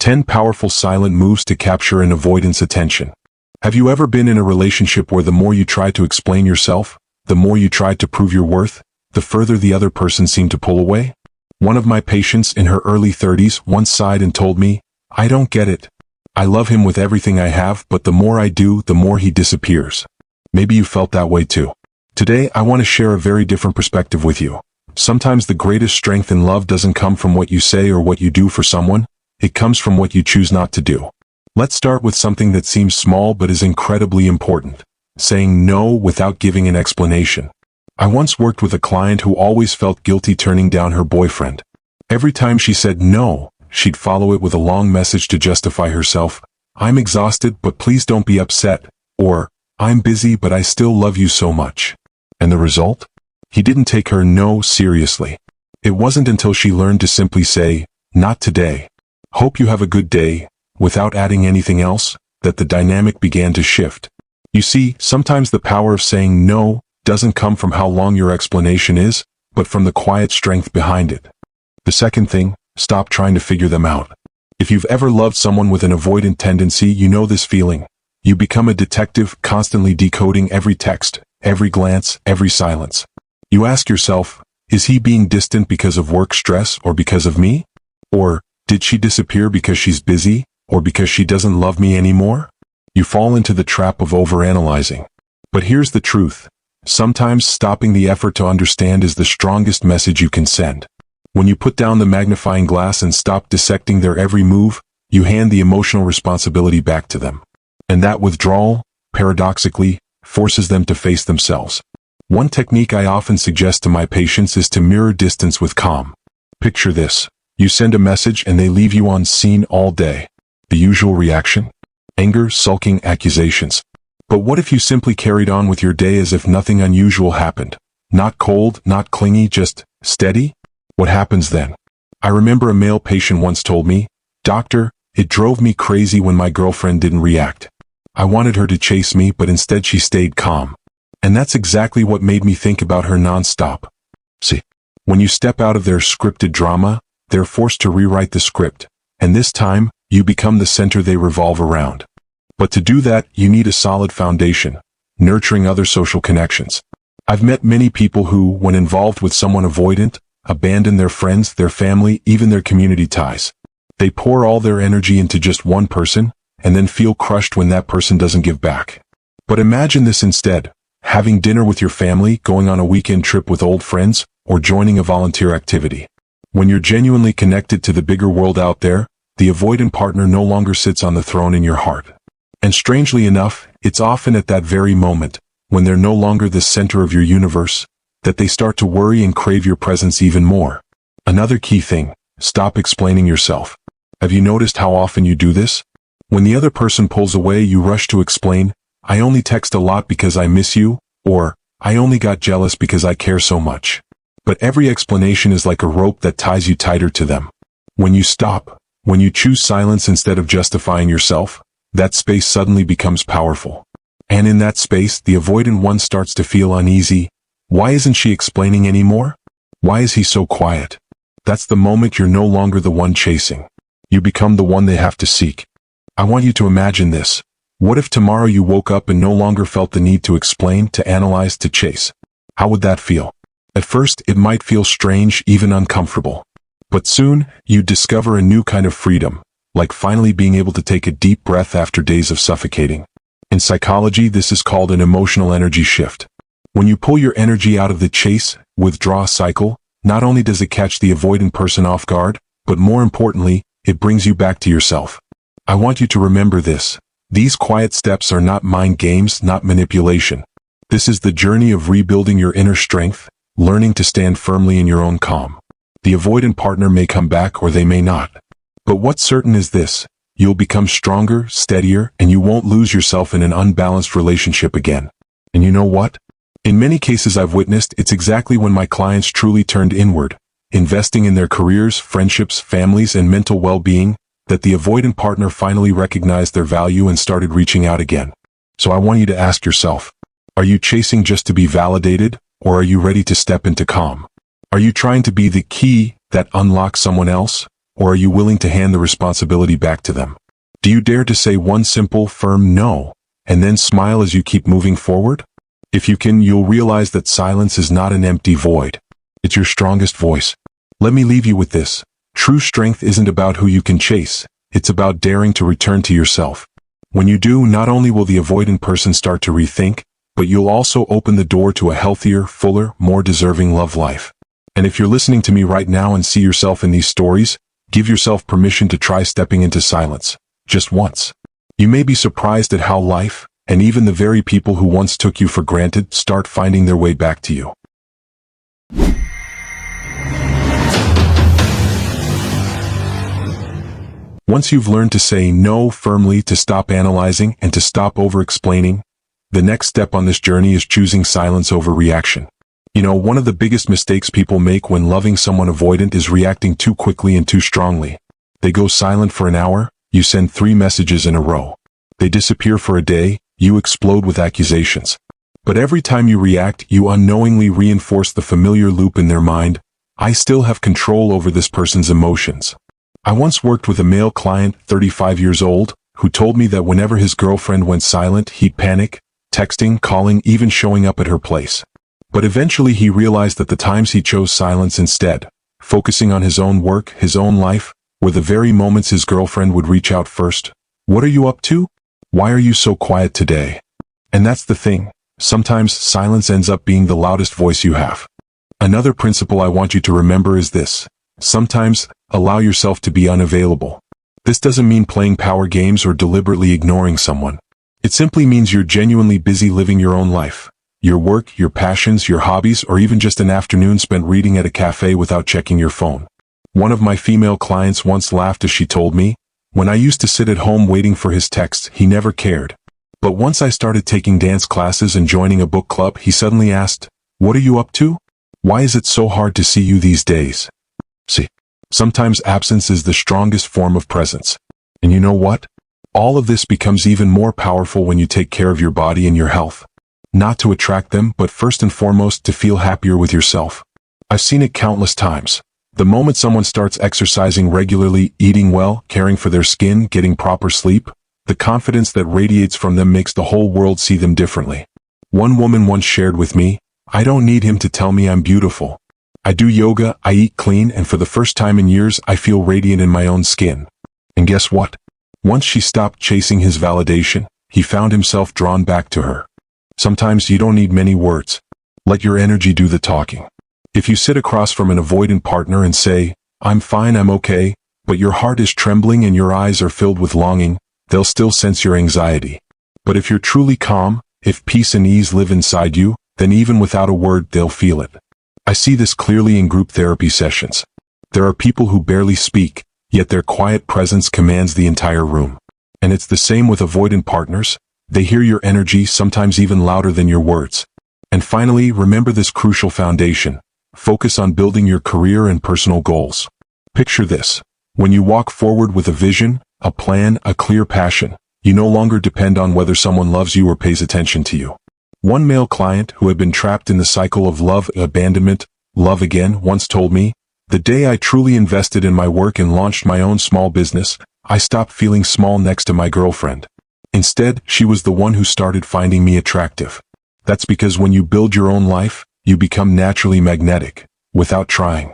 10 Powerful Silent Moves to Capture an Avoidant's Attention. Have you ever been in a relationship where the more you tried to explain yourself, the more you tried to prove your worth, the further the other person seemed to pull away? One of my patients in her early 30s once sighed and told me, "I don't get it. I love him with everything I have, but the more I do, the more he disappears." Maybe you felt that way too. Today, I want to share a very different perspective with you. Sometimes the greatest strength in love doesn't come from what you say or what you do for someone. It comes from what you choose not to do. Let's start with something that seems small but is incredibly important. Saying no without giving an explanation. I once worked with a client who always felt guilty turning down her boyfriend. Every time she said no, she'd follow it with a long message to justify herself. "I'm exhausted, but please don't be upset." Or, "I'm busy, but I still love you so much." And the result? He didn't take her no seriously. It wasn't until she learned to simply say, "Not today. Hope you have a good day," without adding anything else, that the dynamic began to shift. You see, sometimes the power of saying no doesn't come from how long your explanation is, but from the quiet strength behind it. The second thing, stop trying to figure them out. If you've ever loved someone with an avoidant tendency, you know this feeling. You become a detective, constantly decoding every text, every glance, every silence. You ask yourself, is he being distant because of work stress or because of me? Or, did she disappear because she's busy, or because she doesn't love me anymore? You fall into the trap of overanalyzing. But here's the truth. Sometimes stopping the effort to understand is the strongest message you can send. When you put down the magnifying glass and stop dissecting their every move, you hand the emotional responsibility back to them. And that withdrawal, paradoxically, forces them to face themselves. One technique I often suggest to my patients is to mirror distance with calm. Picture this. You send a message and they leave you on scene all day. The usual reaction? Anger, sulking, accusations. But what if you simply carried on with your day as if nothing unusual happened? Not cold, not clingy, just steady? What happens then? I remember a male patient once told me, "Doctor, it drove me crazy when my girlfriend didn't react. I wanted her to chase me, but instead she stayed calm. And that's exactly what made me think about her nonstop." See, when you step out of their scripted drama, they're forced to rewrite the script, and this time, you become the center they revolve around. But to do that, you need a solid foundation, nurturing other social connections. I've met many people who, when involved with someone avoidant, abandon their friends, their family, even their community ties. They pour all their energy into just one person, and then feel crushed when that person doesn't give back. But imagine this instead, having dinner with your family, going on a weekend trip with old friends, or joining a volunteer activity. When you're genuinely connected to the bigger world out there, the avoidant partner no longer sits on the throne in your heart. And strangely enough, it's often at that very moment, when they're no longer the center of your universe, that they start to worry and crave your presence even more. Another key thing, stop explaining yourself. Have you noticed how often you do this? When the other person pulls away, you rush to explain, "I only text a lot because I miss you," or, "I only got jealous because I care so much." But every explanation is like a rope that ties you tighter to them. When you stop, when you choose silence instead of justifying yourself, that space suddenly becomes powerful. And in that space, the avoidant one starts to feel uneasy. Why isn't she explaining anymore? Why is he so quiet? That's the moment you're no longer the one chasing. You become the one they have to seek. I want you to imagine this. What if tomorrow you woke up and no longer felt the need to explain, to analyze, to chase? How would that feel? At first, it might feel strange, even uncomfortable. But soon, you'd discover a new kind of freedom, like finally being able to take a deep breath after days of suffocating. In psychology, this is called an emotional energy shift. When you pull your energy out of the chase, withdraw cycle, not only does it catch the avoidant person off guard, but more importantly, it brings you back to yourself. I want you to remember this. These quiet steps are not mind games, not manipulation. This is the journey of rebuilding your inner strength, learning to stand firmly in your own calm. The avoidant partner may come back or they may not. But what's certain is this. You'll become stronger, steadier, and you won't lose yourself in an unbalanced relationship again. And you know what? In many cases I've witnessed, it's exactly when my clients truly turned inward, investing in their careers, friendships, families, and mental well-being, that the avoidant partner finally recognized their value and started reaching out again. So I want you to ask yourself, are you chasing just to be validated, or are you ready to step into calm? Are you trying to be the key that unlocks someone else, or are you willing to hand the responsibility back to them? Do you dare to say one simple, firm no, and then smile as you keep moving forward? If you can, you'll realize that silence is not an empty void. It's your strongest voice. Let me leave you with this. True strength isn't about who you can chase. It's about daring to return to yourself. When you do, not only will the avoidant person start to rethink, but you'll also open the door to a healthier, fuller, more deserving love life. And if you're listening to me right now and see yourself in these stories, give yourself permission to try stepping into silence. Just once. You may be surprised at how life, and even the very people who once took you for granted, start finding their way back to you. Once you've learned to say no firmly, to stop analyzing, and to stop over-explaining, the next step on this journey is choosing silence over reaction. You know, one of the biggest mistakes people make when loving someone avoidant is reacting too quickly and too strongly. They go silent for an hour, you send 3 messages in a row. They disappear for a day, you explode with accusations. But every time you react, you unknowingly reinforce the familiar loop in their mind. I still have control over this person's emotions. I once worked with a male client, 35 years old, who told me that whenever his girlfriend went silent, he'd panic, texting, calling, even showing up at her place. But eventually he realized that the times he chose silence instead, focusing on his own work, his own life, were the very moments his girlfriend would reach out first. What are you up to? Why are you so quiet today? And that's the thing. Sometimes silence ends up being the loudest voice you have. Another principle I want you to remember is this. Sometimes, allow yourself to be unavailable. This doesn't mean playing power games or deliberately ignoring someone. It simply means you're genuinely busy living your own life. Your work, your passions, your hobbies, or even just an afternoon spent reading at a cafe without checking your phone. One of my female clients once laughed as she told me, "When I used to sit at home waiting for his texts, he never cared. But once I started taking dance classes and joining a book club, he suddenly asked, 'What are you up to? Why is it so hard to see you these days?'" See, sometimes absence is the strongest form of presence. And you know what? All of this becomes even more powerful when you take care of your body and your health. Not to attract them, but first and foremost to feel happier with yourself. I've seen it countless times. The moment someone starts exercising regularly, eating well, caring for their skin, getting proper sleep, the confidence that radiates from them makes the whole world see them differently. One woman once shared with me, "I don't need him to tell me I'm beautiful. I do yoga, I eat clean, and for the first time in years I feel radiant in my own skin." And guess what? Once she stopped chasing his validation, he found himself drawn back to her. Sometimes you don't need many words. Let your energy do the talking. If you sit across from an avoidant partner and say, "I'm fine, I'm okay," but your heart is trembling and your eyes are filled with longing, they'll still sense your anxiety. But if you're truly calm, if peace and ease live inside you, then even without a word, they'll feel it. I see this clearly in group therapy sessions. There are people who barely speak, yet their quiet presence commands the entire room. And it's the same with avoidant partners. They hear your energy, sometimes even louder than your words. And finally, remember this crucial foundation. Focus on building your career and personal goals. Picture this. When you walk forward with a vision, a plan, a clear passion, you no longer depend on whether someone loves you or pays attention to you. One male client who had been trapped in the cycle of love, abandonment, love again, once told me, "The day I truly invested in my work and launched my own small business, I stopped feeling small next to my girlfriend. Instead, she was the one who started finding me attractive." That's because when you build your own life, you become naturally magnetic, without trying.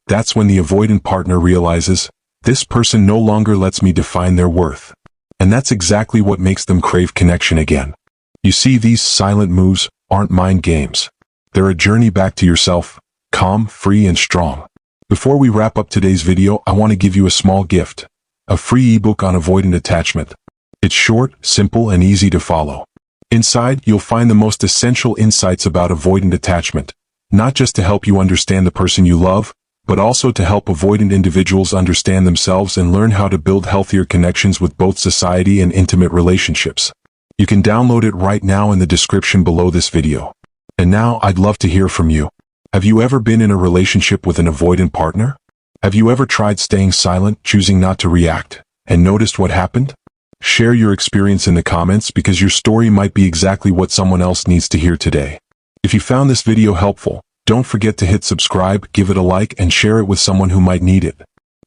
That's when the avoidant partner realizes, this person no longer lets me define their worth. And that's exactly what makes them crave connection again. You see, these silent moves aren't mind games. They're a journey back to yourself, calm, free, and strong. Before we wrap up today's video, I want to give you a small gift. A free ebook on avoidant attachment. It's short, simple, and easy to follow. Inside, you'll find the most essential insights about avoidant attachment, not just to help you understand the person you love, but also to help avoidant individuals understand themselves and learn how to build healthier connections with both society and intimate relationships. You can download it right now in the description below this video. And now, I'd love to hear from you. Have you ever been in a relationship with an avoidant partner? Have you ever tried staying silent, choosing not to react, and noticed what happened? Share your experience in the comments because your story might be exactly what someone else needs to hear today. If you found this video helpful, don't forget to hit subscribe, give it a like, and share it with someone who might need it.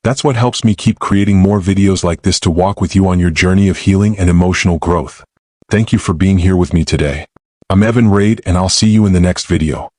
That's what helps me keep creating more videos like this to walk with you on your journey of healing and emotional growth. Thank you for being here with me today. I'm Evan Raid, and I'll see you in the next video.